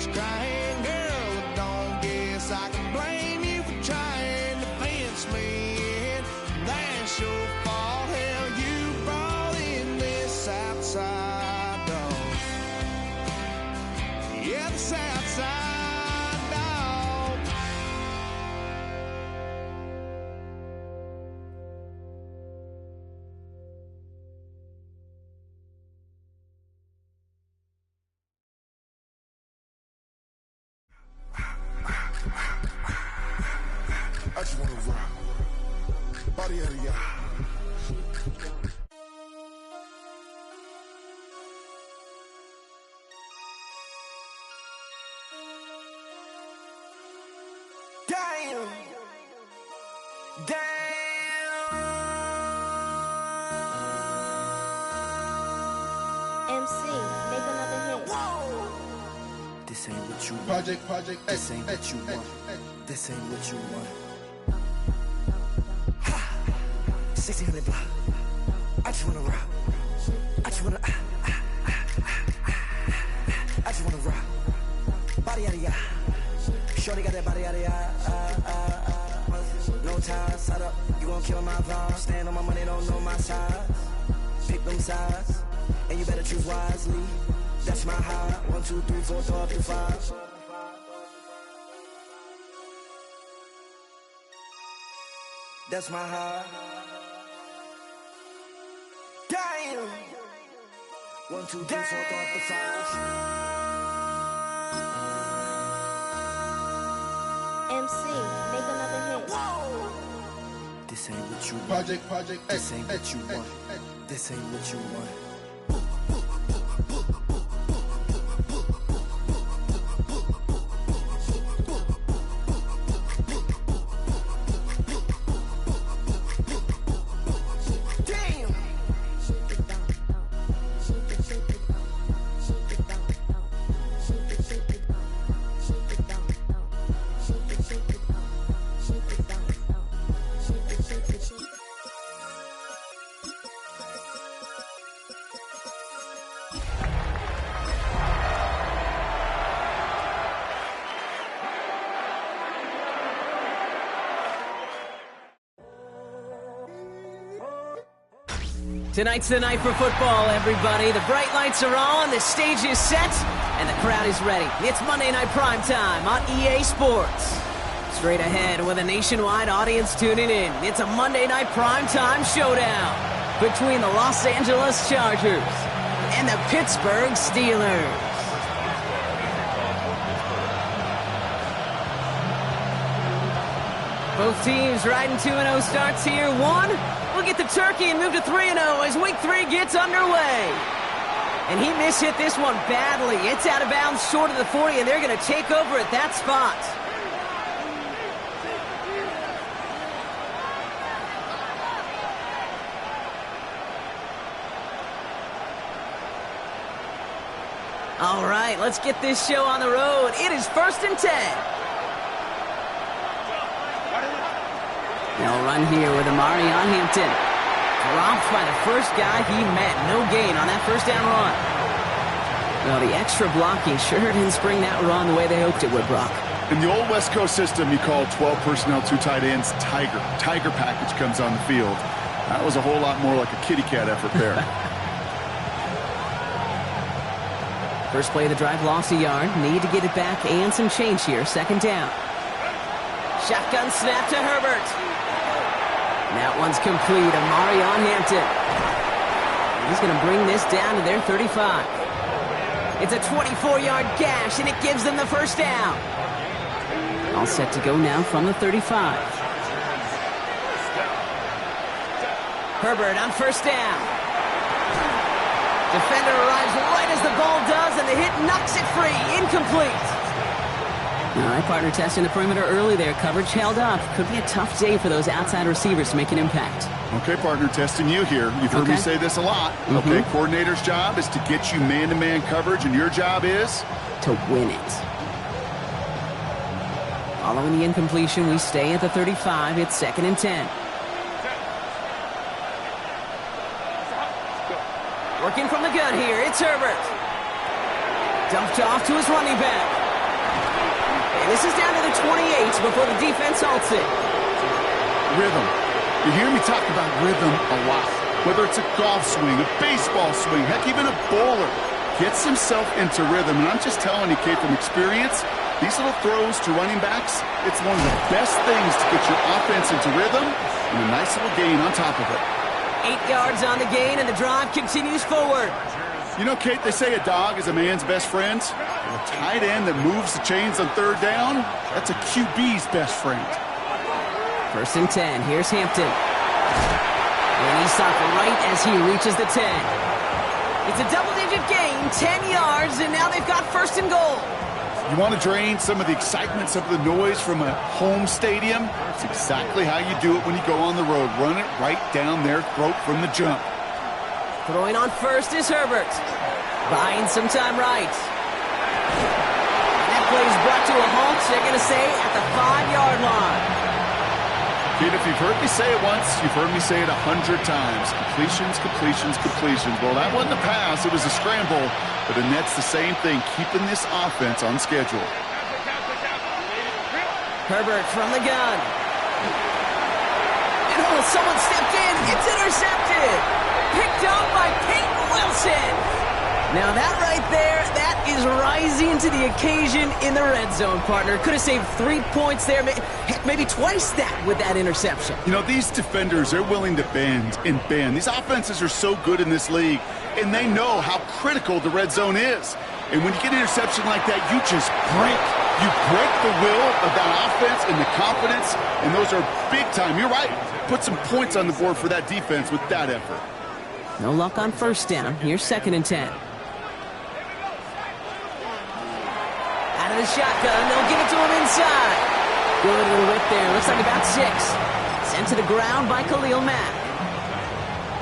she's crying. Girl, don't guess I can blame you for trying to fence me in. That's your fault. Hell, you brought in this outside dog. Yeah, this outside dog. I just wanna rock. Body out of y'all. Damn. MC, make another hit. This ain't what you want. Project This ain't what you want. This ain't what you want. 1600 block. I just wanna rock. I just wanna. I just wanna rock. Body out of ya. Shorty got that body out of ya. No ties, side up. You gon' kill my vibe. Stand on my money, don't know my size. Pick them sides, and you better choose wisely. That's my high. 1, 2, 3, 4, throw up to 5. That's my high. Damn. 1, 2, 3, 4, throw up to 5. MC, make another hit. This ain't what you want. Project This ain't what you want. This ain't what you want. Tonight's the night for football, everybody. The bright lights are on, the stage is set, and the crowd is ready. It's Monday Night Primetime on EA Sports. Straight ahead with a nationwide audience tuning in, it's a Monday Night Primetime showdown between the Los Angeles Chargers and the Pittsburgh Steelers. Both teams riding 2-0 starts here. One will get the turkey and move to 3-0 as Week 3 gets underway. And he mishit this one badly. It's out of bounds short of the 40, and they're going to take over at that spot. All right, let's get this show on the road. It is 1st and 10. They'll run here with Marion Hampton. Dropped by the first guy he met. No gain on that first down run. Well, the extra blocking sure didn't spring that run the way they hoped it would, Brock. In the old West Coast system, you call 12 personnel, 2 tight ends, Tiger. Tiger package comes on the field. That was a whole lot more like a kitty cat effort there. First play of the drive, lost a yard. Need to get it back and some change here. 2nd down. Shotgun snap to Herbert. That one's complete. Marion Hampton. He's going to bring this down to their 35. It's a 24-yard gash, and it gives them the first down. All set to go now from the 35. Herbert on 1st down. Defender arrives right as the ball does, and the hit knocks it free. Incomplete. All right, partner testing the perimeter early there. Coverage held up. Could be a tough day for those outside receivers to make an impact. Okay, partner, testing you here. You've heard me say this a lot. Okay, coordinator's job is to get you man-to-man coverage, and your job is? To win it. Following the incompletion, we stay at the 35. It's 2nd and 10. Working from the gun here, it's Herbert. Dumped off to his running back. And this is down to the 28 before the defense halts it. Rhythm. You hear me talk about rhythm a lot. Whether it's a golf swing, a baseball swing, heck, even a bowler gets himself into rhythm. And I'm just telling you, Kate, from experience, these little throws to running backs, it's one of the best things to get your offense into rhythm and a nice little gain on top of it. 8 yards on the gain, and the drive continues forward. You know, Kate, they say a dog is a man's best friend. A tight end that moves the chains on third down, that's a QB's best friend. 1st and 10. Here's Hampton. And he stopped right as he reaches the 10. It's a double-digit gain, 10 yards, and now they've got 1st and goal. You want to drain some of the excitement, some of the noise from a home stadium? It's exactly how you do it when you go on the road. Run it right down their throat from the jump. Throwing on 1st is Herbert. Buying some time right. And that play is brought to a halt, they're going to say, at the 5-yard line. Kid, if you've heard me say it once, you've heard me say it 100 times. Completions, completions, completions. Well, that wasn't a pass. It was a scramble. But the net's the same thing, keeping this offense on schedule. Herbert from the gun. And someone stepped in. It's intercepted. Picked up by Peyton Wilson. Now that right there, that is rising to the occasion in the red zone, partner. Could have saved 3 points there, heck, maybe twice that with that interception. You know, these defenders, they're willing to bend and bend. These offenses are so good in this league, and they know how critical the red zone is. And when you get an interception like that, you just break. You break the will of that offense and the confidence, and those are big time. You're right. Put some points on the board for that defense with that effort. No luck on 1st down. Here's 2nd and 10. Out of the shotgun, they'll give it to him inside. Good little whip there. Looks like about 6. Sent to the ground by Khalil Mack.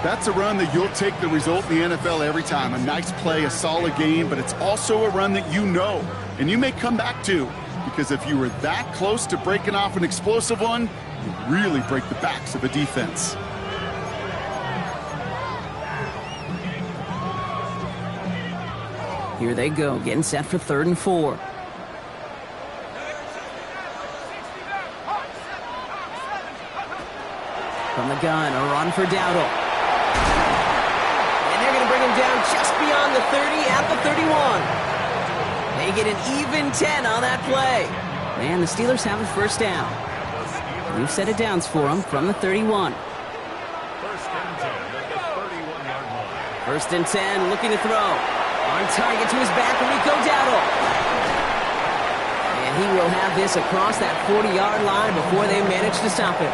That's a run that you'll take the result in the NFL every time. A nice play, a solid game, but it's also a run that you know, and you may come back to, because if you were that close to breaking off an explosive one, you really break the backs of a defense. Here they go, getting set for 3rd and 4. From the gun, a run for Dowdle. And they're going to bring him down just beyond the 30 at the 31. They get an even 10 on that play. And the Steelers have a 1st down. New set of downs for them from the 31. 1st and 10, looking to throw. On target to his back, Rico Dowdle. And he will have this across that 40-yard line before they manage to stop it.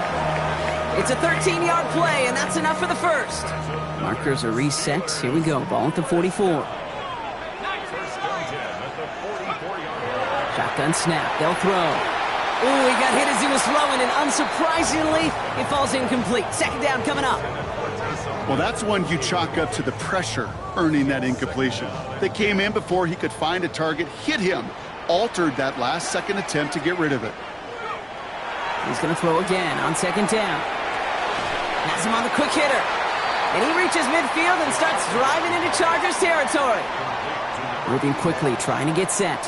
It's a 13-yard play, and that's enough for the 1st. Markers are reset. Here we go. Ball at the 44. Shotgun snap. They'll throw. Ooh, he got hit as he was throwing, and unsurprisingly, it falls incomplete. 2nd down coming up. Well, that's one you chalk up to the pressure earning that incompletion. They came in before he could find a target, hit him, altered that last-second attempt to get rid of it. He's going to throw again on 2nd down. Has him on the quick hitter. And he reaches midfield and starts driving into Chargers territory. Moving quickly, trying to get set.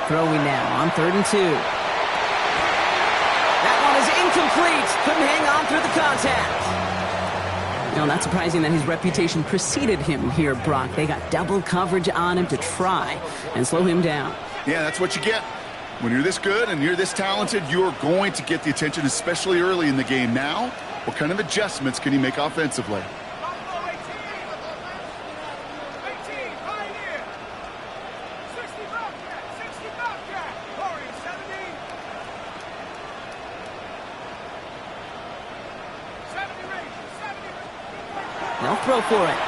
Throwing now on 3rd and 2. That one is incomplete. Couldn't hang on through the contact. No, not surprising that his reputation preceded him here, Brock. They got double coverage on him to try and slow him down. Yeah, that's what you get. When you're this good and you're this talented, you're going to get the attention, especially early in the game. Now, what kind of adjustments can he make offensively? They'll throw for it.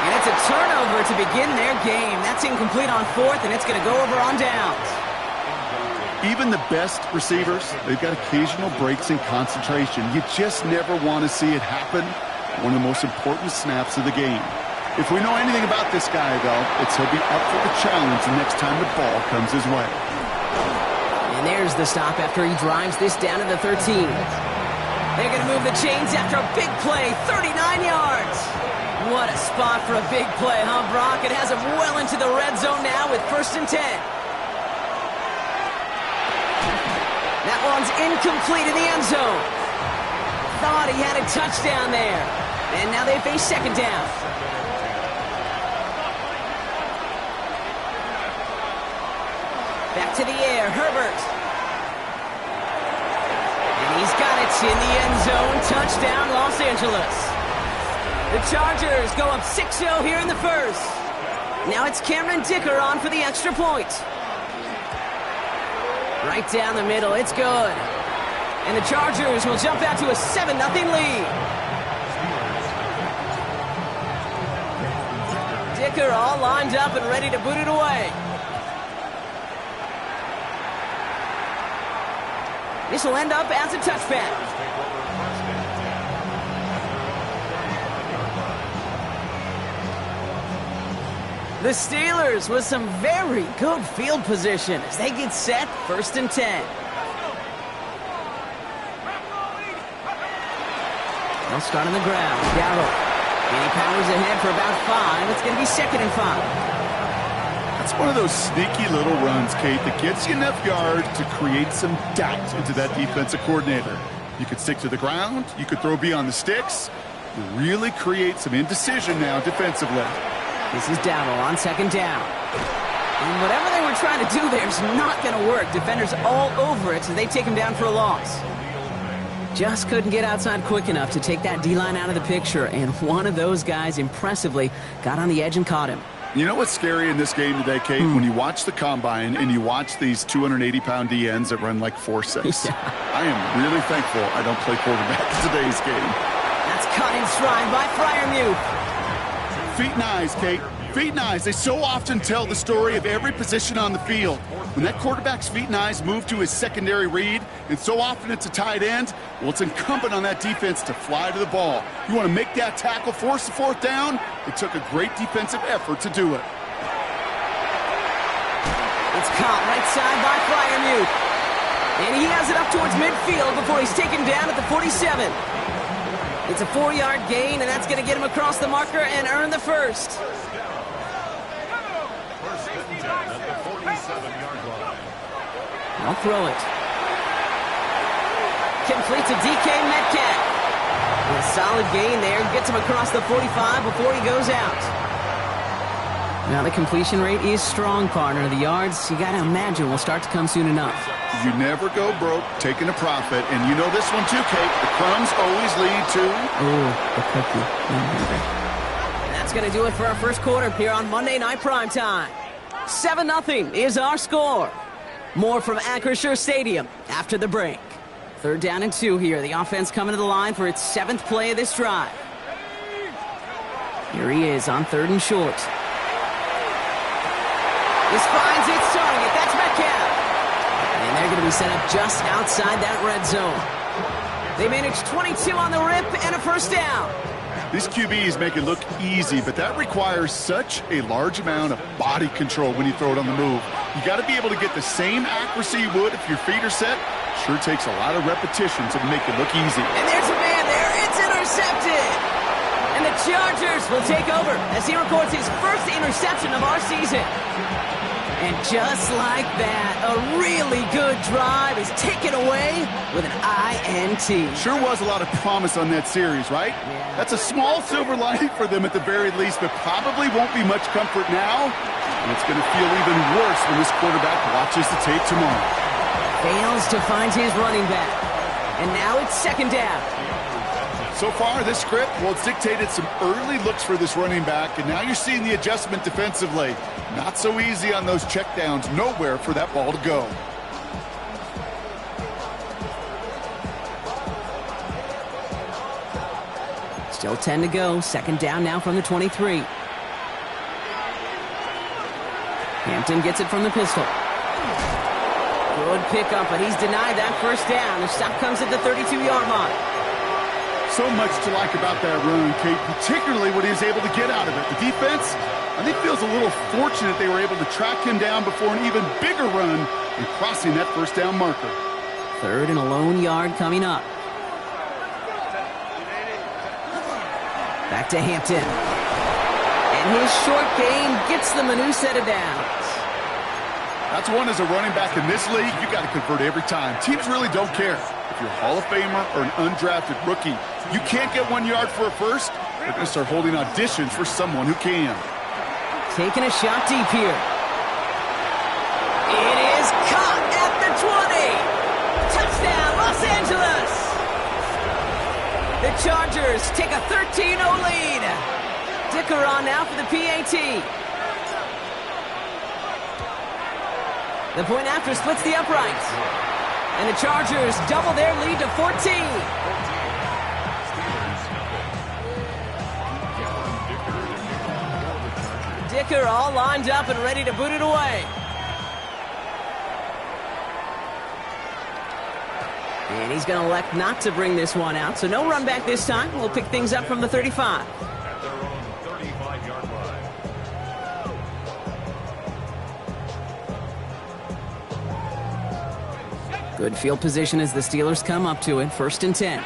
And it's a turnover to begin their game. That's incomplete on 4th, and it's going to go over on downs. Even the best receivers, they've got occasional breaks in concentration. You just never want to see it happen. One of the most important snaps of the game. If we know anything about this guy, though, it's he'll be up for the challenge the next time the ball comes his way. And there's the stop after he drives this down to the 13. They're going to move the chains after a big play, 39 yards. What a spot for a big play, huh, Brock? It has him well into the red zone now with 1st and 10. That one's incomplete in the end zone. Thought he had a touchdown there. And now they face 2nd down. Back to the air, Herbert. And he's got it in the end zone. Touchdown, Los Angeles. The Chargers go up 6-0 here in the first. Now it's Cameron Dicker on for the extra point. Right down the middle, it's good. And the Chargers will jump out to a 7-0 lead. Dicker all lined up and ready to boot it away. This will end up as a touchback. The Steelers with some very good field position as they get set, 1st and 10. They'll start on the ground. Darrow. And he powers ahead for about 5. It's going to be 2nd and 5. That's one of those sneaky little runs, Kate, that gets you enough yards to create some doubt into that defensive coordinator. You could stick to the ground. You could throw beyond the sticks. You really create some indecision now defensively. This is Dowdle on 2nd down. And whatever they were trying to do there is not going to work. Defenders all over it, so they take him down for a loss. Just couldn't get outside quick enough to take that D-line out of the picture, and one of those guys impressively got on the edge and caught him. You know what's scary in this game today, Kate? When you watch the combine and you watch these 280-pound DNs that run like 4.6. Yeah. I am really thankful I don't play quarterback in today's game. That's caught in stride by Freiermuth. Feet and eyes, Kate. Feet and eyes. They so often tell the story of every position on the field. When that quarterback's feet and eyes move to his secondary read, and so often it's a tight end, well, it's incumbent on that defense to fly to the ball. You want to make that tackle, force the 4th down? It took a great defensive effort to do it. It's caught right side by Freiermuth. And he has it up towards midfield before he's taken down at the 47. It's a 4-yard gain, and that's going to get him across the marker and earn the first. I'll throw it. Complete to DK Metcalf. A solid gain there. Gets him across the 45 before he goes out. Now the completion rate is strong, partner. The yards, you got to imagine, will start to come soon enough. You never go broke taking a profit. And you know this one too, Kate. The crumbs always lead to... Oh, the cookie. That's going to do it for our first quarter here on Monday Night Primetime. 7-0 is our score. More from Acrisure Stadium after the break. 3rd down and 2 here. The offense coming to the line for its 7th play of this drive. Here he is on 3rd and short. This finds its target. That's Metcalf. And they're going to be set up just outside that red zone. They managed 22 on the rip and a 1st down. These QBs make it look easy, but that requires such a large amount of body control when you throw it on the move. You got to be able to get the same accuracy you would if your feet are set. Sure takes a lot of repetition to make it look easy. And there's a man there. It's intercepted. And the Chargers will take over as he records his first interception of our season. And just like that, a really good drive is taken away with an INT. Sure was a lot of promise on that series, right? Yeah. That's a small silver lining for them at the very least, but probably won't be much comfort now. And it's going to feel even worse when this quarterback watches the tape tomorrow. Fails to find his running back. And now it's 2nd down. So far, this script, well, it's dictated some early looks for this running back, and now you're seeing the adjustment defensively. Not so easy on those checkdowns. Nowhere for that ball to go. Still 10 to go. 2nd down now from the 23. Hampton gets it from the pistol. Good pickup, but he's denied that 1st down. The stop comes at the 32-yard line. So much to like about that run, Kate, particularly what he was able to get out of it. The defense, I think, feels a little fortunate they were able to track him down before an even bigger run and crossing that 1st down marker. 3rd and a lone yard coming up. Back to Hampton. His short game gets them a new set of downs. That's one as a running back in this league, you got to convert every time. Teams really don't care. If you're a Hall of Famer or an undrafted rookie, you can't get 1 yard for a first, they're going to start holding auditions for someone who can. Taking a shot deep here. It is caught at the 20. Touchdown, Los Angeles. The Chargers take a 13-0 lead. Dicker on now for the PAT. The point after splits the uprights. And the Chargers double their lead to 14. Dicker all lined up and ready to boot it away. And he's going to elect not to bring this one out, so no run back this time. We'll pick things up from the 35. At their own 35-yard line. Good field position as the Steelers come up to it. 1st and 10.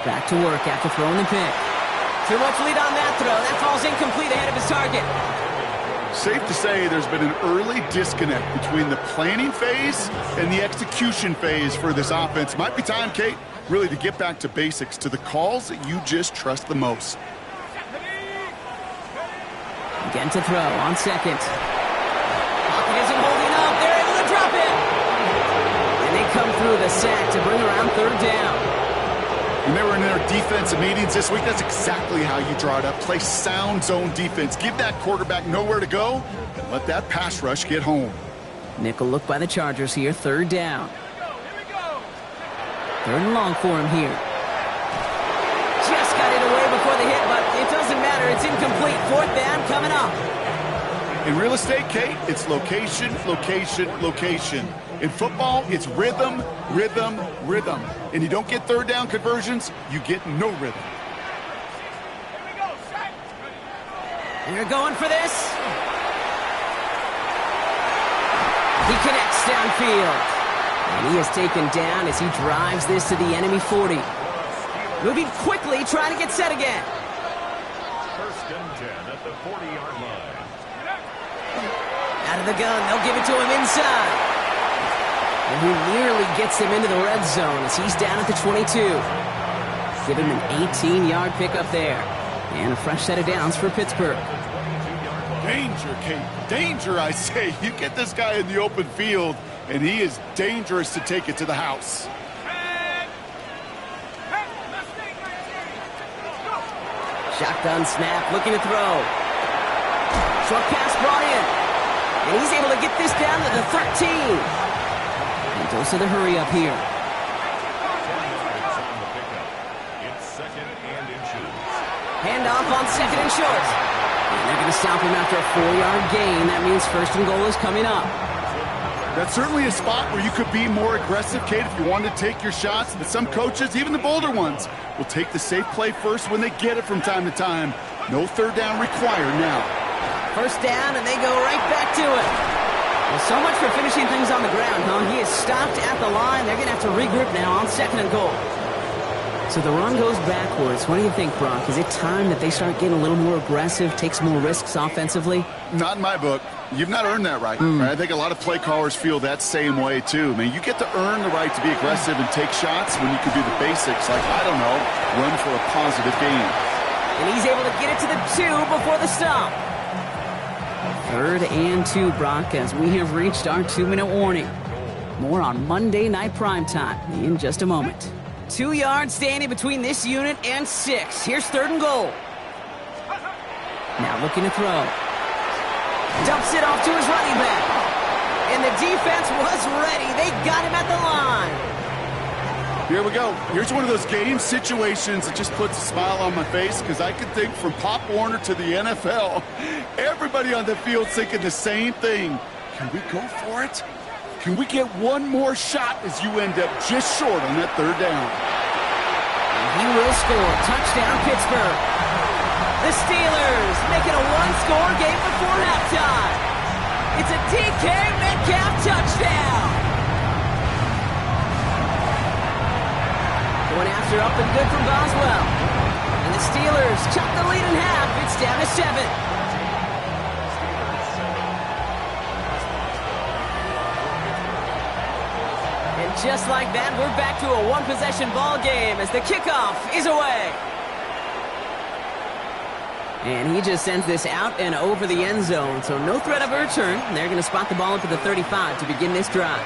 Back to work after throwing the pick. Too much lead on that throw. That falls incomplete ahead of his target. Safe to say there's been an early disconnect between the planning phase and the execution phase for this offense. Might be time, Kate, really to get back to basics, to the calls that you just trust the most. Again to throw on 2nd. Pocket isn't holding up. They're able to drop it. And they come through the sack to bring around 3rd down. When they were in their defensive meetings this week, that's exactly how you draw it up. Play sound zone defense. Give that quarterback nowhere to go, and let that pass rush get home. Nickel look by the Chargers here. 3rd down. 3rd and long for him here. Just got it away before the hit, but it doesn't matter. It's incomplete. 4th down coming up. In real estate, Kate, it's location, location, location. In football, it's rhythm, rhythm, rhythm. And you don't get 3rd down conversions, you get no rhythm. And you're going for this. He connects downfield. And he is taken down as he drives this to the enemy 40. Moving quickly, trying to get set again. 1st and 10 at the 40-yard line. Out of the gun, they'll give it to him inside. And he nearly gets them into the red zone as he's down at the 22. Give him an 18-yard pickup there. And a fresh set of downs for Pittsburgh. Danger, Kate. Danger, I say. You get this guy in the open field, and he is dangerous to take it to the house. Shotgun snap, looking to throw. Short pass brought in. And he's able to get this down to the 13. And goes to the hurry up here. It's 2nd and inches. Handoff on 2nd and short. And they're going to stop him after a 4-yard gain. That means 1st and goal is coming up. That's certainly a spot where you could be more aggressive, Kate, if you wanted to take your shots. But some coaches, even the bolder ones, will take the safe play first when they get it from time to time. No 3rd down required now. 1st down, and they go right back to it. Well, so much for finishing things on the ground, huh? He is stopped at the line. They're going to have to regroup now on 2nd and goal. So the run goes backwards. What do you think, Brock? Is it time that they start getting a little more aggressive, take some more risks offensively? Not in my book. You've not earned that right. I think a lot of play callers feel that same way, too. I mean, you get to earn the right to be aggressive and take shots when you can do the basics, like, I don't know, run for a positive gain. And he's able to get it to the 2 before the stop. 3rd and 2, Brock, as we have reached our 2-minute warning. More on Monday Night Primetime in just a moment. 2 yards standing between this unit and 6. Here's 3rd and goal. Now looking to throw. Dumps it off to his running back. And the defense was ready. They got him at the line. Here we go. Here's one of those game situations that just puts a smile on my face, because I can think from Pop Warner to the NFL, everybody on the field thinking the same thing. Can we go for it? Can we get one more shot as you end up just short on that 3rd down? And he will score. Touchdown, Pittsburgh. The Steelers making a one-score game before halftime. It's a DK Metcalf touchdown. Going after up and good from Boswell. And the Steelers chop the lead in half. It's down to 7. And just like that, we're back to a one-possession ball game as the kickoff is away. And he just sends this out and over the end zone, so no threat of a return. They're going to spot the ball up at the 35 to begin this drive.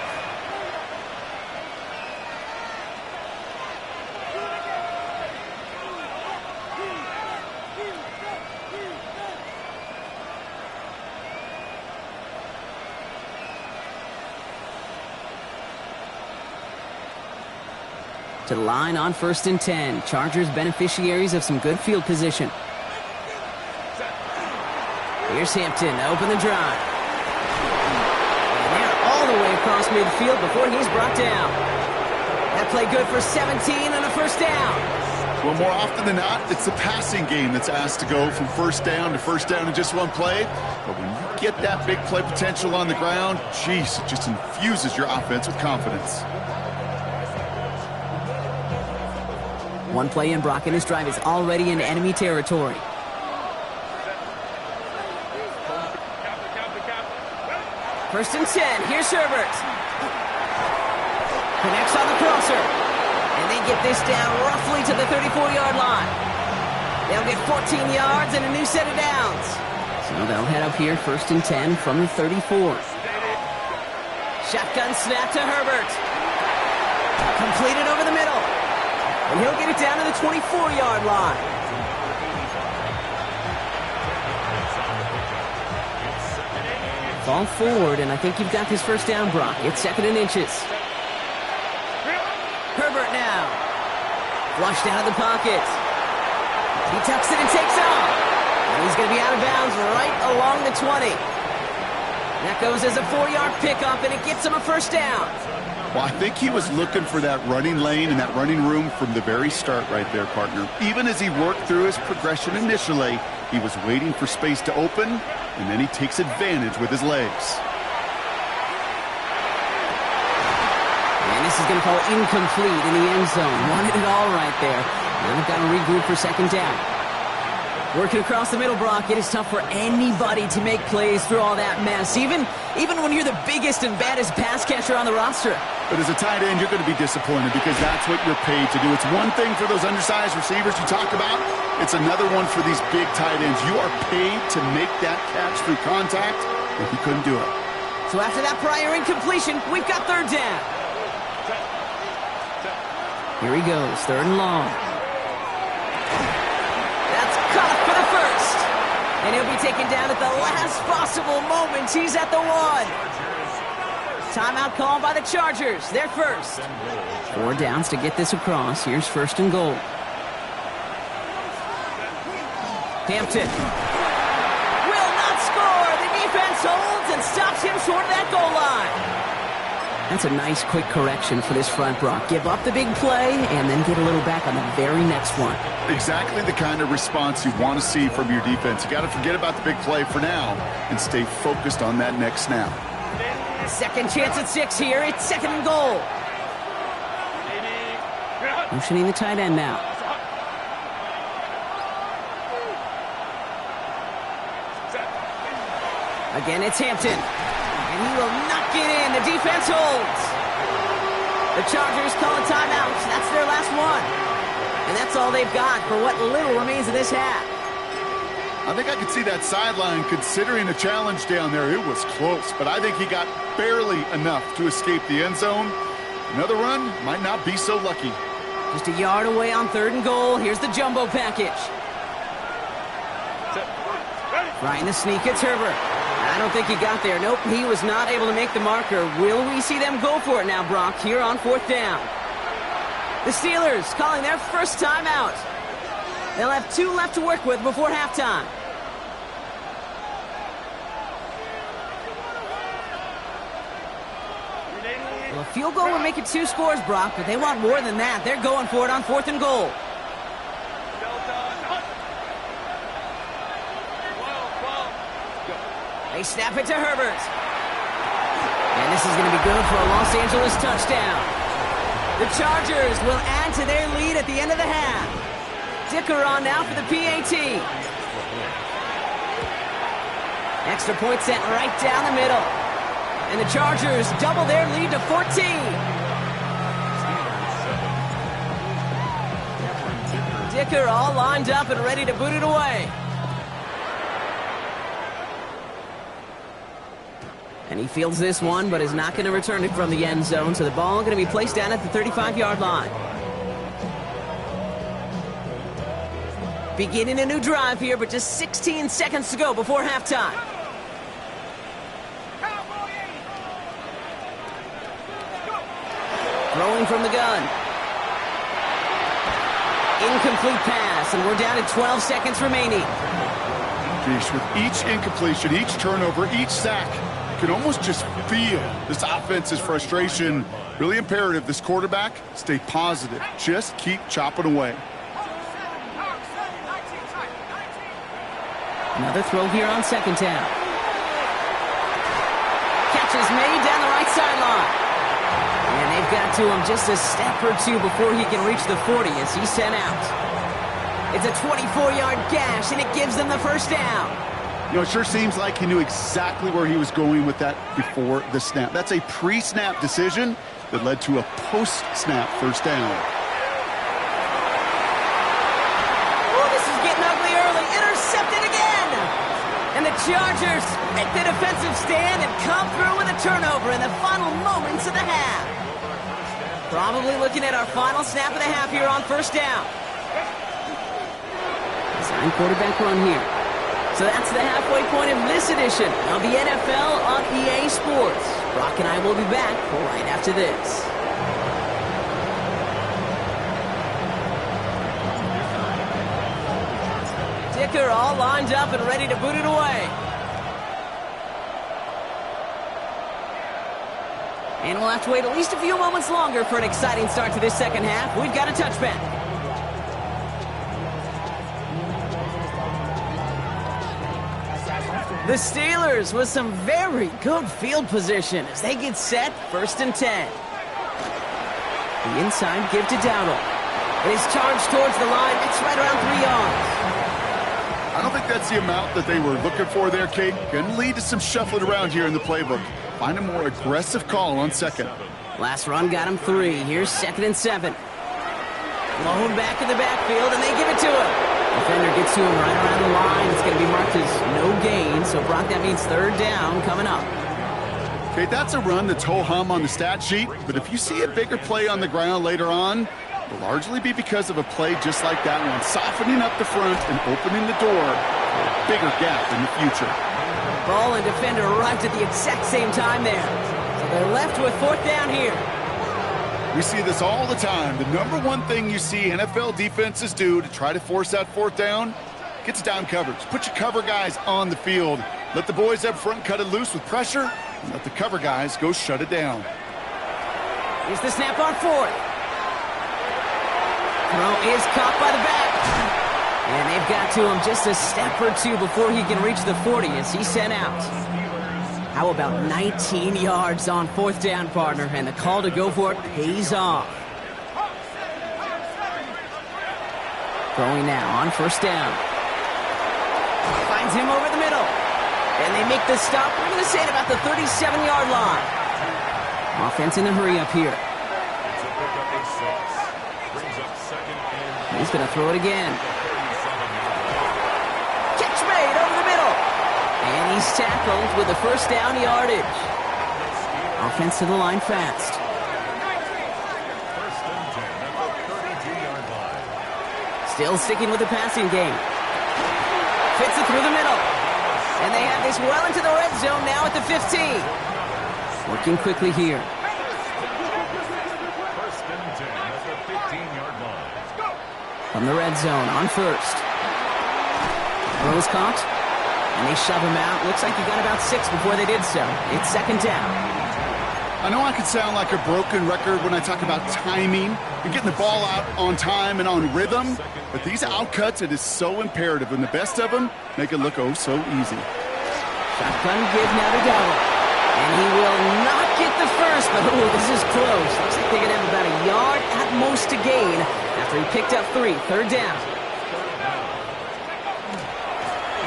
To the line on 1st and 10. Chargers beneficiaries of some good field position. Here's Hampton, open the drive. And they're all the way across midfield before he's brought down. That play good for 17 and a first down. Well, more often than not, it's the passing game that's asked to go from first down to first down in just one play. But when you get that big play potential on the ground, geez, it just infuses your offense with confidence. One play in, Brock, and his drive is already in enemy territory. First and 10. Here's Herbert. Connects on the crosser. And they get this down roughly to the 34-yard line. They'll get 14 yards and a new set of downs. So they'll head up here, 1st and 10 from the 34. Shotgun snap to Herbert. Completed over the middle. And he'll get it down to the 24-yard line. Fall forward, and I think you've got this first down, Brock. It's 2nd and inches. Herbert now. Flushed out of the pocket. He tucks it and takes off. And he's going to be out of bounds right along the 20. That goes as a 4-yard pickup, and it gets him a first down. Well, I think he was looking for that running lane and that running room from the very start right there, partner. Even as he worked through his progression initially, he was waiting for space to open, and then he takes advantage with his legs. And this is going to fall incomplete in the end zone. Wanted it all right there. Now they've got to regroup for 2nd down. Working across the middle, Brock, it is tough for anybody to make plays through all that mess, even when you're the biggest and baddest pass catcher on the roster. But as a tight end, you're going to be disappointed because that's what you're paid to do. It's one thing for those undersized receivers you talk about. It's another one for these big tight ends. You are paid to make that catch through contact, and he couldn't do it. So after that prior incompletion, we've got 3rd down. Here he goes, 3rd and long. That's caught for the first. And he'll be taken down at the last possible moment. He's at the 1. Timeout called by the Chargers. They're first. 4 downs to get this across. Here's 1st and goal. Hampton will not score. The defense holds and stops him short of that goal line. That's a nice quick correction for this front, Brock. Give up the big play and then get a little back on the very next one. Exactly the kind of response you want to see from your defense. You got to forget about the big play for now and stay focused on that next snap. Second chance at 6 here. It's 2nd and goal. Motioning the tight end now. Again, it's Hampton. And he will not get in. The defense holds. The Chargers call a timeout. That's their last one. And that's all they've got for what little remains of this half. I think I could see that sideline considering a challenge down there. It was close, but I think he got barely enough to escape the end zone. Another run might not be so lucky. Just a yard away on 3rd and goal. Here's the jumbo package. Trying to sneak, it's Herbert. I don't think he got there. Nope, he was not able to make the marker. Will we see them go for it now, Brock, here on 4th down? The Steelers calling their first timeout. They'll have 2 left to work with before halftime. Well, a field goal would make it 2 scores, Brock, but they want more than that. They're going for it on 4th and goal. They snap it to Herbert. And this is going to be good for a Los Angeles touchdown. The Chargers will add to their lead at the end of the half. Dicker on now for the PAT. Extra point sent right down the middle. And the Chargers double their lead to 14. Dicker all lined up and ready to boot it away. And he fields this one, but is not going to return it from the end zone, so the ball going to be placed down at the 35-yard line. Beginning a new drive here, but just 16 seconds to go before halftime. Throwing from the gun. Incomplete pass, and we're down to 12 seconds remaining. Geesh, with each incompletion, each turnover, each sack, you can almost just feel this offense's frustration. Really imperative, this quarterback, stay positive. Just keep chopping away. Another throw here on second down. Catch is made down the right sideline. And they've got to him just a step or two before he can reach the 40 as he's sent out. It's a 24-yard gash, and it gives them the first down. You know, it sure seems like he knew exactly where he was going with that before the snap. That's a pre-snap decision that led to a post-snap first down. Oh, this is getting ugly early. Intercepted again. And the Chargers make the defensive stand and come through with a turnover in the final moments of the half. Probably looking at our final snap of the half here on first down. Design quarterback run here. So that's the halfway point of this edition of the NFL on EA Sports. Brock and I will be back right after this. Dicker all lined up and ready to boot it away. And we'll have to wait at least a few moments longer for an exciting start to this second half. We've got a touchback. The Steelers with some very good field position as they get set, 1st and 10. The inside give to Dowdle. It is charged towards the line. It's right around 3 yards. I don't think that's the amount that they were looking for there, Kate. Going to lead to some shuffling around here in the playbook. Find a more aggressive call on second. Last run got him 3. Here's 2nd and 7. Blown back in the backfield, and they give it to him. Defender gets to him right around the line. It's going to be marked as no gain. So, Brock, that means 3rd down coming up. Okay, that's a run that's ho-hum on the stat sheet. But if you see a bigger play on the ground later on, it'll largely be because of a play just like that one, softening up the front and opening the door for a bigger gap in the future. Ball and defender arrived at the exact same time there. So they're left with 4th down here. We see this all the time. The number one thing you see NFL defenses do to try to force that 4th down, gets down coverage. Put your cover guys on the field. Let the boys up front cut it loose with pressure, and let the cover guys go shut it down. Here's the snap on 4th. Throw is caught by the back. And they've got to him just a step or two before he can reach the 40 as he's sent out. How about 19 yards on 4th down, partner? And the call to go for it pays off. Throwing now on 1st down. Finds him over the middle. And they make the stop. We're going to say at about the 37-yard line. Offense in a hurry up here. He's going to throw it again. Catch made over the middle. And he's tackled with the 1st down yardage. Offense to the line fast. Still sticking with the passing game. Fits it through the middle. And they have this well into the red zone now at the 15. Working quickly here. From the red zone on 1st. Throw is caught. And they shove him out. Looks like he got about 6 before they did so. It's 2nd down. I know I could sound like a broken record when I talk about timing and getting the ball out on time and on rhythm, but these outcuts, it is so imperative, and the best of them make it look oh so easy. Shotgun give now to Dowdle. And he will not get the first, but ooh, this is close. Looks like they're going to have about a yard at most to gain after he picked up 3. 3rd down.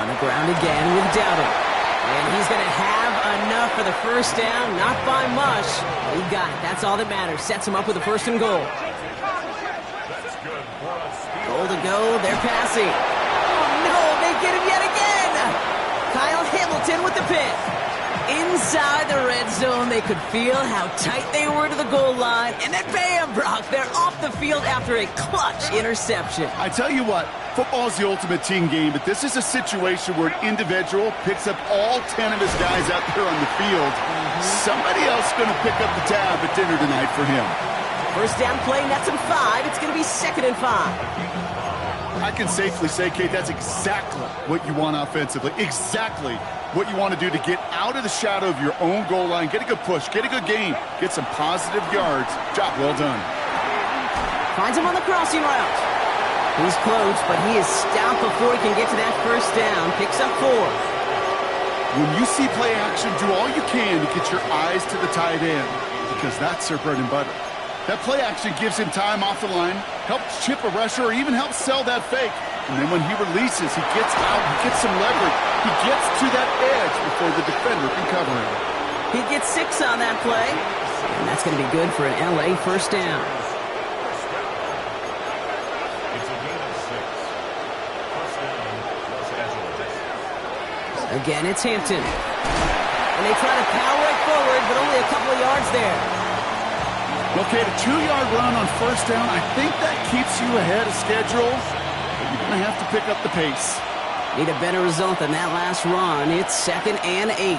On the ground again with Dowding. And he's going to have enough for the first down. Not by much. He got it. That's all that matters. Sets him up with a 1st and goal. Goal to go. They're passing. Oh, no. They get him yet again. Kyle Hamilton with the pick. Inside the red zone, they could feel how tight they were to the goal line. And then bam, Brock, they're off the field after a clutch interception. I tell you what, football is the ultimate team game, but this is a situation where an individual picks up all 10 of his guys out there on the field. Somebody else is going to pick up the tab at dinner tonight for him. First down play, that's in 5. It's going to be 2nd and 5. I can safely say, Kate, that's exactly what you want offensively. Exactly what you want to do to get out of the shadow of your own goal line, get a good push, get a good gain, get some positive yards. Job well done. Finds him on the crossing route. He's close, but he is stopped before he can get to that first down. Picks up 4. When you see play action, do all you can to get your eyes to the tight end, because that's their bread and butter. That play action gives him time off the line, helps chip a rusher, or even helps sell that fake. And then when he releases, he gets out, he gets some leverage. He gets to that edge before the defender can cover him. He gets 6 on that play, and that's going to be good for an LA first down. It's a gain of 6. First down, Los Angeles. Again, it's Hampton. And they try to power it forward, but only a couple of yards there. Okay, the 2-yard run on first down, I think that keeps you ahead of schedule. But you're going to have to pick up the pace. Need a better result than that last run. It's 2nd and 8.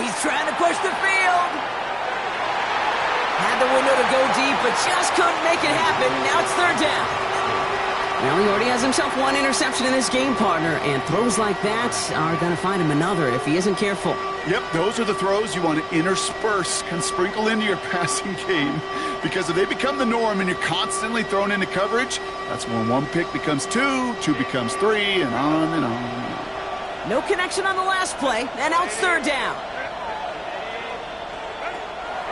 He's trying to push the field. Had the window to go deep, but just couldn't make it happen. Now it's 3rd down. Well, he already has himself 1 interception in this game, partner, and throws like that are going to find him another if he isn't careful. Yep, those are the throws you want to intersperse and sprinkle into your passing game, because if they become the norm and you're constantly thrown into coverage, that's when 1 pick becomes 2, 2 becomes 3, and on and on. No connection on the last play, and now it's 3rd down.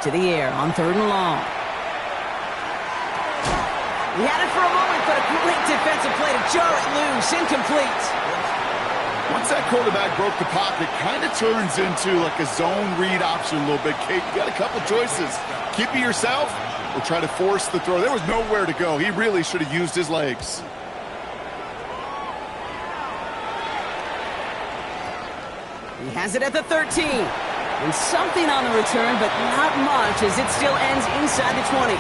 To the air on 3rd and long. He had it for a moment, but a great defensive play to jar it loose. Incomplete. Once that quarterback broke the pocket, kind of turns into like a zone read option a little bit, Kate. You got a couple choices. Keep it yourself or try to force the throw. There was nowhere to go. He really should have used his legs. He has it at the 13. And something on the return, but not much as it still ends inside the 20.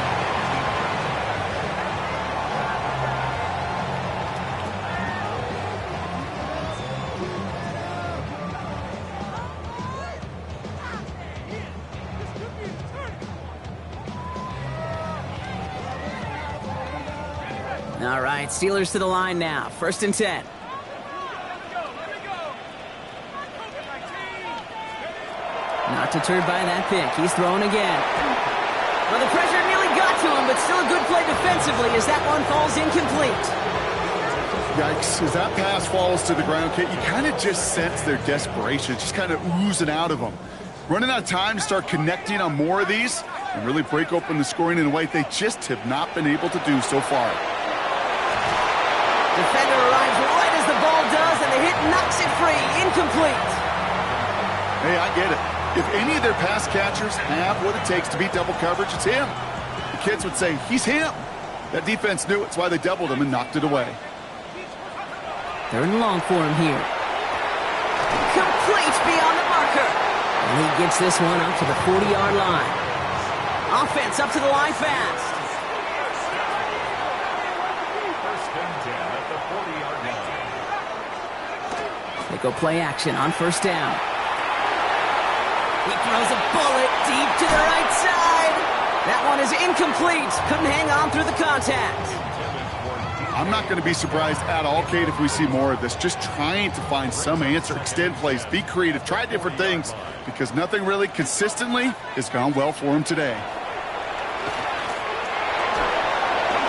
All right, Steelers to the line now. 1st and 10. Not deterred by that pick. He's throwing again. Well, the pressure nearly got to him, but still a good play defensively as that one falls incomplete. Yikes. As that pass falls to the ground, Kate, you kind of just sense their desperation, just kind of oozing out of them. Running out of time to start connecting on more of these and really break open the scoring in a way they just have not been able to do so far. Defender arrives right as the ball does, and the hit knocks it free. Incomplete. Hey, I get it. If any of their pass catchers have what it takes to beat double coverage, it's him. The kids would say, he's him. That defense knew it's why they doubled him and knocked it away. 3rd and long for him here. Complete beyond the marker. And he gets this one up to the 40-yard line. Offense up to the line fast. First and 10 at the 40-yard line. They go play action on 1st down. He throws a bullet deep to the right side. That one is incomplete. Couldn't hang on through the contact. I'm not going to be surprised at all, Kate, if we see more of this. Just trying to find some answer, extend plays, be creative, try different things, because nothing really consistently has gone well for him today.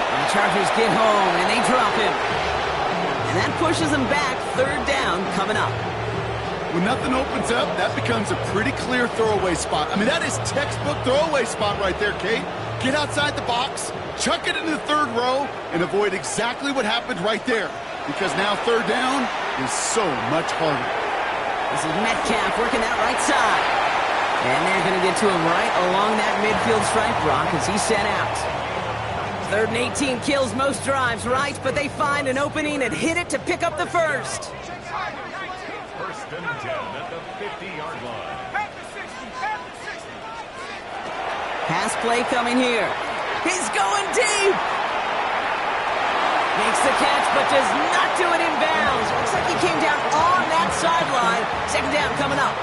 And the Chargers get home, and they drop him. And that pushes them back. 3rd down coming up. When nothing opens up, that becomes a pretty clear throwaway spot. I mean, that is textbook throwaway spot right there, Kate. Get outside the box, chuck it into the 3rd row, and avoid exactly what happened right there. because now third down is so much harder. This is Metcalf working that right side. And they're going to get to him right along that midfield stripe, Brock, as he's set out. 3rd and 18 kills most drives, right? But they find an opening and hit it to pick up the first. 1st and 10 at the 50-yard line. Pass play coming here. He's going deep. Makes the catch, but does not do it in bounds. Looks like he came down on that sideline. 2nd down coming up.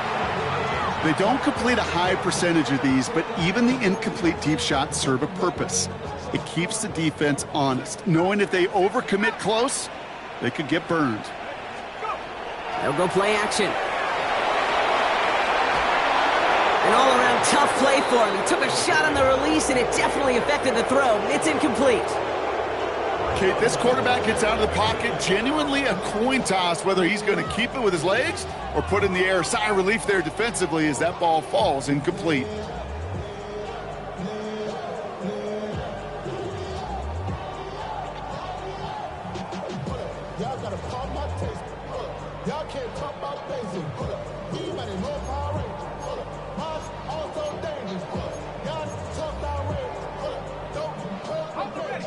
They don't complete a high percentage of these, but even the incomplete deep shots serve a purpose. It keeps the defense honest, knowing if they overcommit close, they could get burned. They'll go play action. An all-around tough play for him. He took a shot on the release, and it definitely affected the throw. It's incomplete. Kate, this quarterback gets out of the pocket, genuinely a coin toss whether he's going to keep it with his legs or put it in the air. Sigh of relief there defensively as that ball falls incomplete. Y'all gotta pump my taste. Y'all can't talk about basic. He might have no power range. Mosh also dangerous. Y'all tough down range.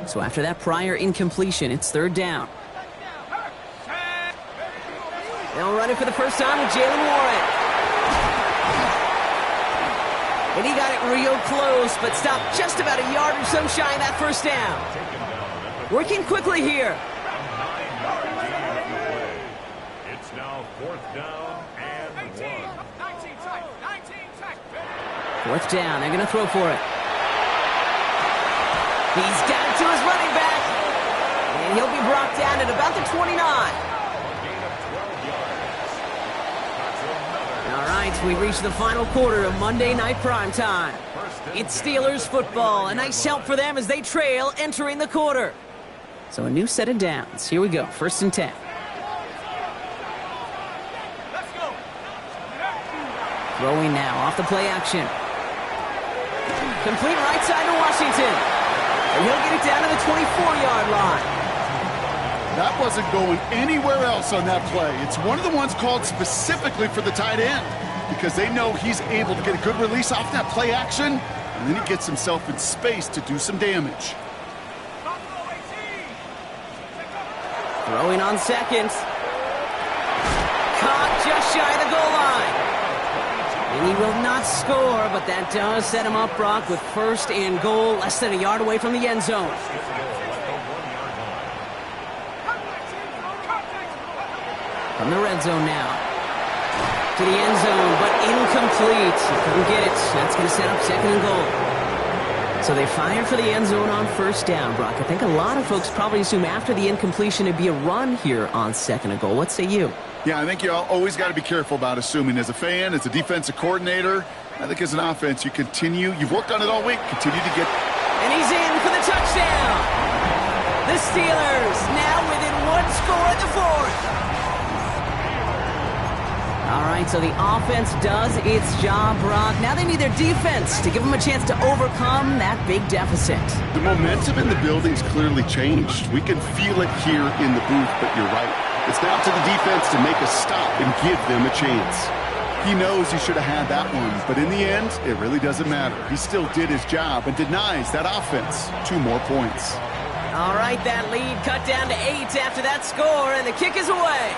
So after that prior incompletion, it's 3rd down. They'll run it for the first time with Jalen Warren. And he got it real close, but stopped just about a yard or so shy of that 1st down. Working quickly here. It's now 4th down and 1. 4th down, they're going to throw for it. He's got it to his running back. And he'll be brought down at about the 29. All right, we reach the final quarter of Monday Night Primetime. It's Steelers football. A nice help for them as they trail entering the quarter. So a new set of downs. Here we go, 1st and 10. Throwing now off the play action. Complete right side to Washington. And he'll get it down to the 24-yard line. That wasn't going anywhere else on that play. It's one of the ones called specifically for the tight end because they know he's able to get a good release off that play action, and then he gets himself in space to do some damage. Throwing on 2nd. Caught just shy of the goal line. And he will not score, but that does set him up, Brock, with 1st and goal, less than a yard away from the end zone. From the red zone now. To the end zone, but incomplete. Couldn't get it. That's going to set up 2nd and goal. So they fire for the end zone on 1st down, Brock. I think a lot of folks probably assume after the incompletion it'd be a run here on 2nd and goal. What say you? Yeah, I think you always got to be careful about assuming. As a fan, as a defensive coordinator, I think as an offense, you've worked on it all week, continue to get... And he's in for the touchdown. The Steelers now within 1 score at the 4th. All right, so the offense does its job, Brock. Now they need their defense to give them a chance to overcome that big deficit. The momentum in the building's clearly changed. We can feel it here in the booth, but you're right. It's now to the defense to make a stop and give them a chance. He knows he should have had that one, but in the end, it really doesn't matter. He still did his job and denies that offense 2 more points. All right, that lead cut down to 8 after that score, and the kick is away.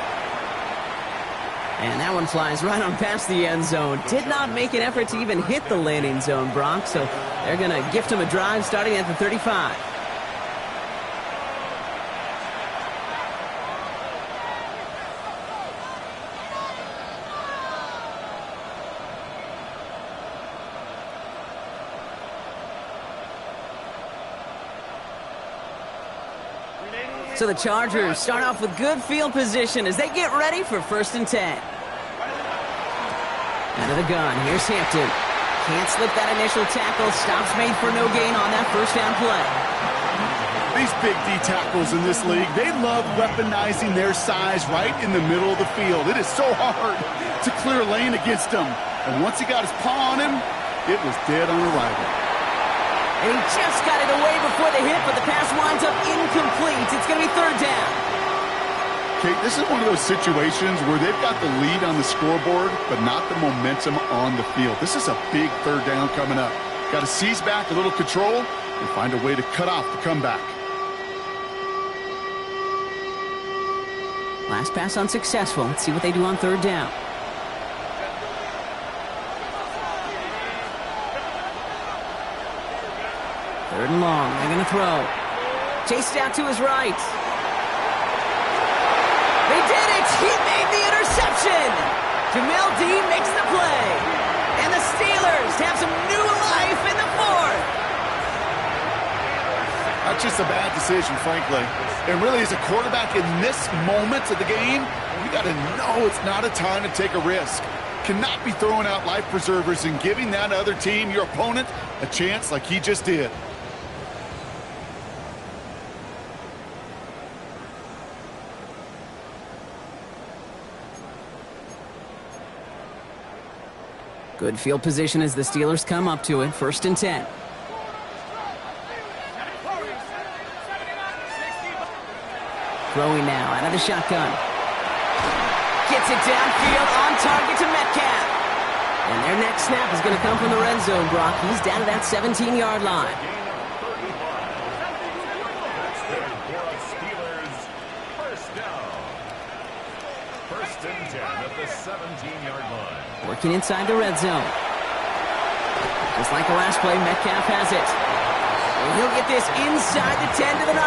And that one flies right on past the end zone. Did not make an effort to even hit the landing zone, Brock, so they're going to gift him a drive starting at the 35. So the Chargers start off with good field position as they get ready for 1st and 10. Out of the gun, here's Hampton. Can't slip that initial tackle. Stops made for no gain on that 1st down play. These big D tackles in this league, they love weaponizing their size right in the middle of the field. It is so hard to clear a lane against them. And once he got his paw on him, it was dead on arrival. And he just got it away before the hit, but the pass winds up incomplete. It's going to be 3rd down. Kate, this is one of those situations where they've got the lead on the scoreboard, but not the momentum on the field. This is a big third down coming up. Got to seize back a little control and find a way to cut off the comeback. Last pass unsuccessful. Let's see what they do on third down. Third and long. They're going to throw. Chased out to his right. They did it! He made the interception! Jamel Dean makes the play. And the Steelers have some new life in the fourth. That's just a bad decision, frankly. And really, as a quarterback in this moment of the game, you got to know it's not a time to take a risk. Cannot be throwing out life preservers and giving that other team, your opponent, a chance like he just did. Good field position as the Steelers come up to it. 1st and 10. Throwing now out of the shotgun. Gets it downfield on target to Metcalf. And their next snap is going to come from the red zone, Brock. He's down to that 17-yard line. Steelers, first down. 1st and 10 at the 17-yard line. Working inside the red zone. Just like the last play, Metcalf has it. And he'll get this inside the 10 to the 9.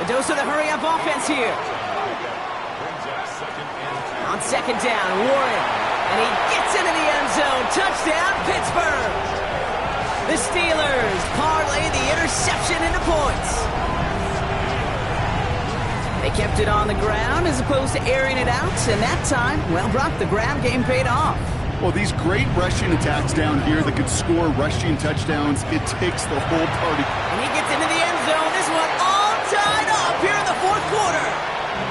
A dose of the hurry-up offense here. On 2nd down, Warren. And he gets into the end zone. Touchdown, Pittsburgh. The Steelers parlay the interception into points. They kept it on the ground as opposed to airing it out. And that time, well, Brock, the ground game paid off. Well, these great rushing attacks down here that could score rushing touchdowns, it takes the whole party. And he gets into the end zone. This one all tied up here in the 4th quarter.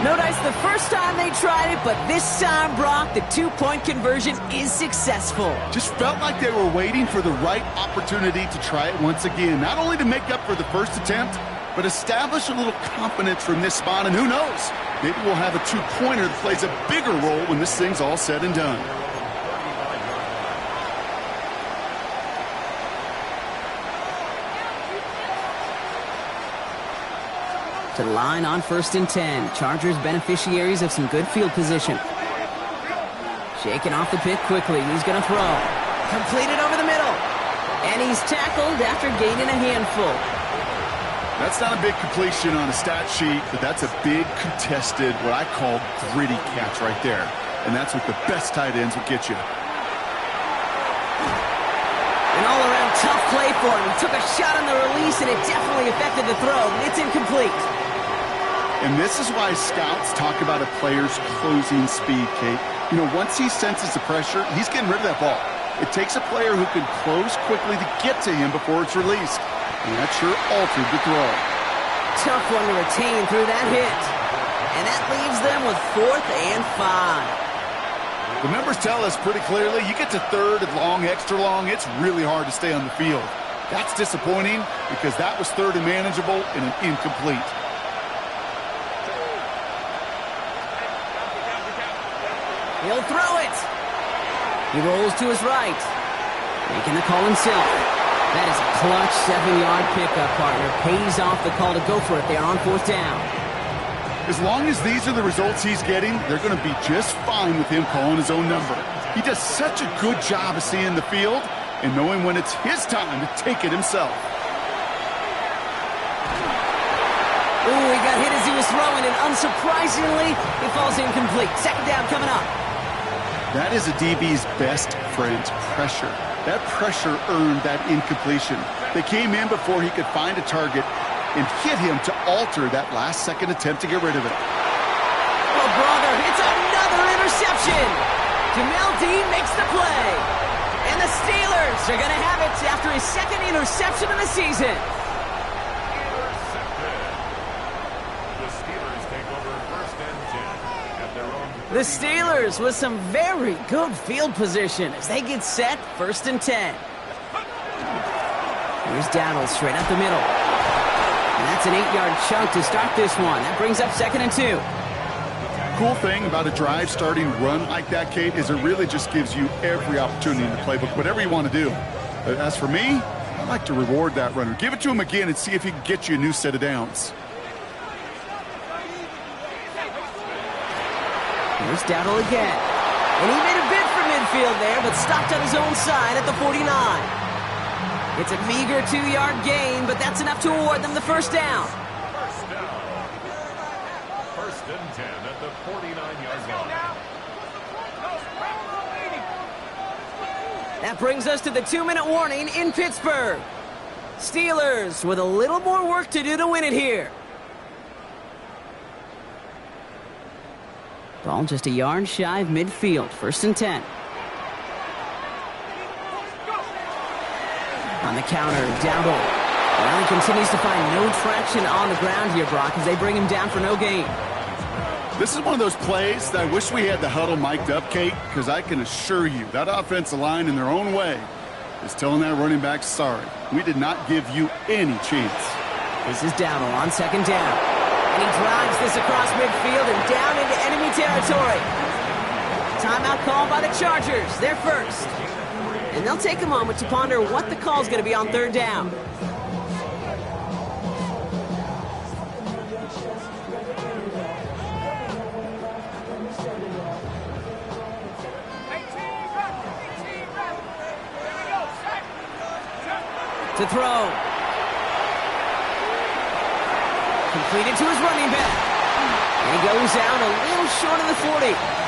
No dice the first time they tried it, but this time, Brock, the 2-point conversion is successful. Just felt like they were waiting for the right opportunity to try it once again. Not only to make up for the first attempt, but establish a little confidence from this spot. And who knows, maybe we'll have a 2-pointer that plays a bigger role when this thing's all said and done. To the line on 1st and 10. Chargers beneficiaries of some good field position. Shaking off the pick quickly. He's going to throw. Completed over the middle. And he's tackled after gaining a handful. That's not a big completion on a stat sheet, but that's a big contested, what I call gritty catch right there. And that's what the best tight ends will get you. An all-around tough play for him. He took a shot on the release, and it definitely affected the throw. It's incomplete. And this is why scouts talk about a player's closing speed, Kate. You know, once he senses the pressure, he's getting rid of that ball. It takes a player who can close quickly to get to him before it's released. And that sure altered the throw. Tough one to retain through that hit. And that leaves them with 4th and 5. The numbers tell us pretty clearly, you get to 3rd and long, extra long, it's really hard to stay on the field. That's disappointing because that was 3rd and manageable and an incomplete. He'll throw it. He rolls to his right. Making the call himself. That is a clutch 7-yard pickup, partner. Pays off the call to go for it there on 4th down. As long as these are the results he's getting, they're going to be just fine with him calling his own number. He does such a good job of seeing the field and knowing when it's his time to take it himself. Ooh, he got hit as he was throwing, and unsurprisingly, he falls incomplete. 2nd down coming up. That is a DB's best friend, pressure. That pressure earned that incompletion. They came in before he could find a target and hit him to alter that last-second attempt to get rid of it. Oh, brother, it's another interception. Jamel Dean makes the play. And the Steelers are going to have it after his 2nd interception of the season. The Steelers with some very good field position as they get set, 1st and 10. Here's Dowdle straight up the middle. And that's It's an 8-yard chunk to start this one. That brings up 2nd and 2. Cool thing about a drive starting run like that, Kate, is it really just gives you every opportunity in the playbook, whatever you want to do. As for me, I like to reward that runner. Give it to him again and see if he can get you a new set of downs. Here's Dowdle again. And he made a bid for midfield there, but stopped on his own side at the 49. It's a meager 2-yard gain, but that's enough to award them the first down. First down. First and 10 at the 49-yard line. That brings us to the 2-minute warning in Pittsburgh. Steelers with a little more work to do to win it here. Ball just a yard shy of midfield. 1st and 10. On the counter, Dowdle. Well, he continues to find no traction on the ground here, Brock, as they bring him down for no gain. This is one of those plays that I wish we had the huddle mic'd up, Kate, because I can assure you that offensive line in their own way is telling that running back, sorry, we did not give you any chance. This is Dowdle on 2nd down. And he drives this across midfield and down into enemy territory. Timeout called by the Chargers. They're first. And they'll take a moment to ponder what the call is going to be on 3rd down. To throw. Completed to his running back. And he goes down a little short of the 40.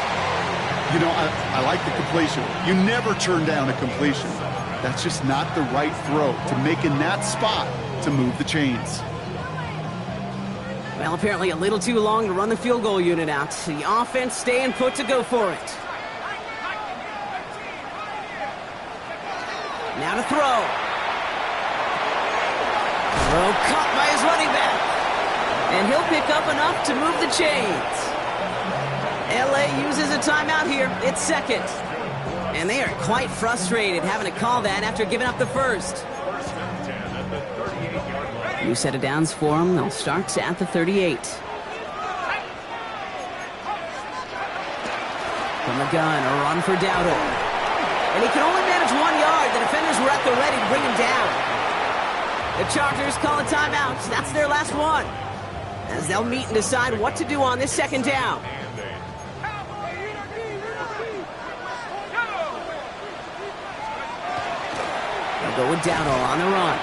You know, I like the completion. You never turn down a completion. That's just not the right throw to make in that spot to move the chains. Well, apparently a little too long to run the field goal unit out. The offense staying put to go for it. Now to throw. Throw caught by his running back. And he'll pick up enough to move the chains. LA uses a timeout here. It's 2nd. And they are quite frustrated having to call that after giving up the first. First and 10 at the 38-yard line. New set of downs for them. They'll start at the 38. From the gun, a run for Dowdle. And he can only manage 1 yard. The defenders were at the ready to bring him down. The Chargers call a timeout. That's their last one, as they'll meet and decide what to do on this 2nd down. They'll go with Dowdle on the run.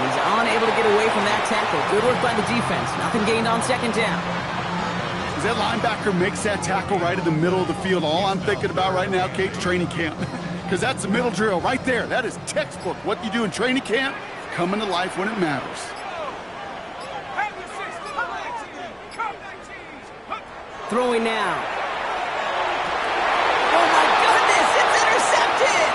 He's unable to get away from that tackle. Good work by the defense. Nothing gained on 2nd down. As that linebacker makes that tackle right in the middle of the field, all I'm thinking about right now, Kate, training camp. Because that's the middle drill right there. That is textbook. What you do in training camp, coming to life when it matters. Throwing now. Oh my goodness, it's intercepted!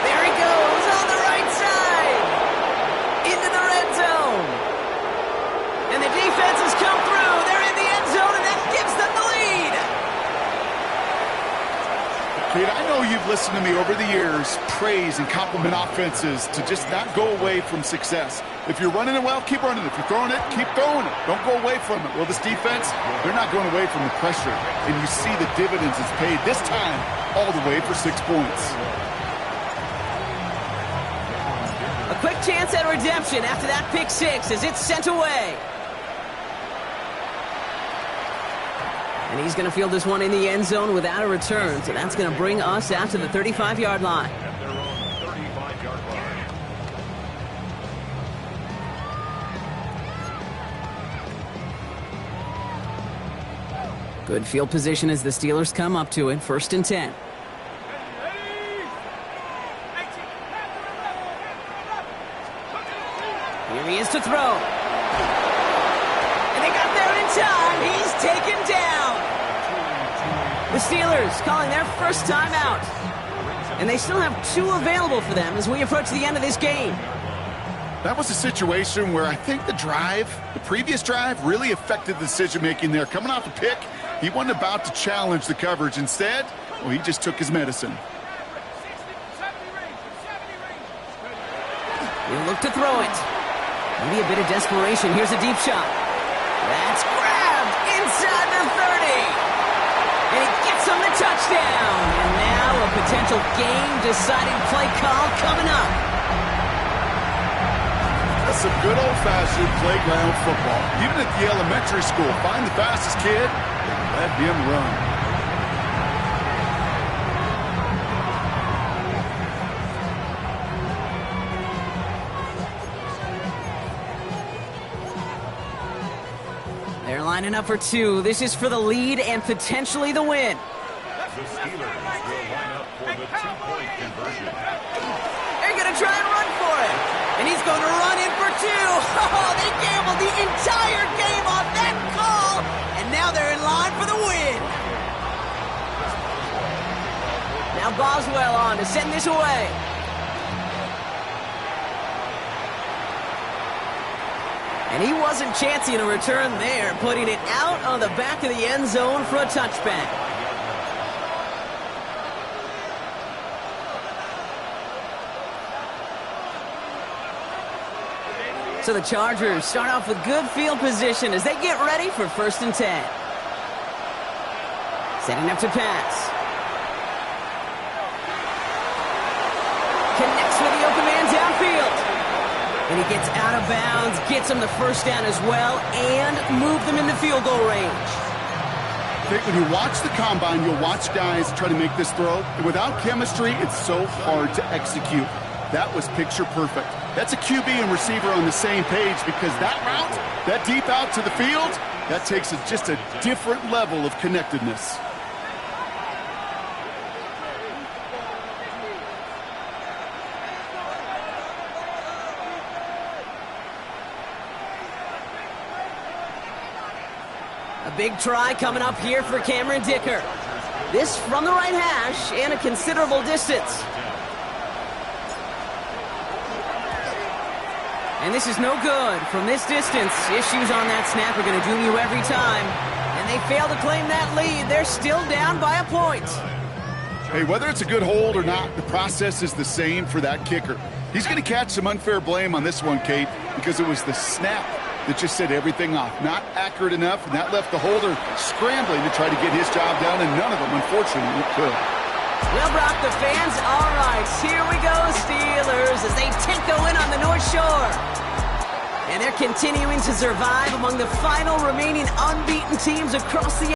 There he goes on the right side. Into the red zone. And the defense has come through. They're in the end zone, and that gives them the lead. Kate, I know you've listened to me over the years praise and compliment offenses to just not go away from success. If you're running it well, keep running it. If you're throwing it, keep throwing it. Don't go away from it. Well, this defense, they're not going away from the pressure. And you see the dividends it's paid this time all the way for 6 points. A quick chance at redemption after that pick six as it's sent away. And he's going to field this one in the end zone without a return. So that's going to bring us out to the 35-yard line. At their own 35-yard line. Good field position as the Steelers come up to it. 1st and 10. Here he is to throw. And they got there in time. He's taken down. The Steelers calling their first timeout. And they still have 2 available for them as we approach the end of this game. That was a situation where I think the previous drive, really affected the decision-making there. Coming off the pick, he wasn't about to challenge the coverage. Instead, well, he just took his medicine. He'll look to throw it. Maybe a bit of desperation. Here's a deep shot. That's grabbed inside the 30. And he gets him the touchdown. And now a potential game-deciding play call coming up. That's some good old-fashioned playground football. Even at the elementary school, find the fastest kid and let him run. They're lining up for two. This is for the lead and potentially the win. The Steelers will line up for the two-point conversion. They're going to try and run for it. And he's going to run in for two. Oh, they gambled the entire game on that call. And now they're in line for the win. Now Boswell on to send this away. And he wasn't chancing a return there, putting it out on the back of the end zone for a touchback. So the Chargers start off with good field position as they get ready for 1st and 10. Setting up to pass. Connects with the open man downfield. And he gets out of bounds, gets him the first down as well, and move them into field goal range. When you watch the combine, you'll watch guys try to make this throw. And without chemistry, it's so hard to execute. That was picture perfect. That's a QB and receiver on the same page because that route, that deep out to the field, that takes just a different level of connectedness. A big try coming up here for Cameron Dicker. This from the right hash and a considerable distance. And this is no good. From this distance, issues on that snap are going to doom you every time. And they fail to claim that lead. They're still down by a point. Hey, whether it's a good hold or not, the process is the same for that kicker. He's going to catch some unfair blame on this one, Kate, because it was the snap that just set everything off. Not accurate enough, and that left the holder scrambling to try to get his job done, and none of them, unfortunately, could. Well, Brock, the fans, all right, here we go, Steelers, as they take the win on the North Shore. And they're continuing to survive among the final remaining unbeaten teams across the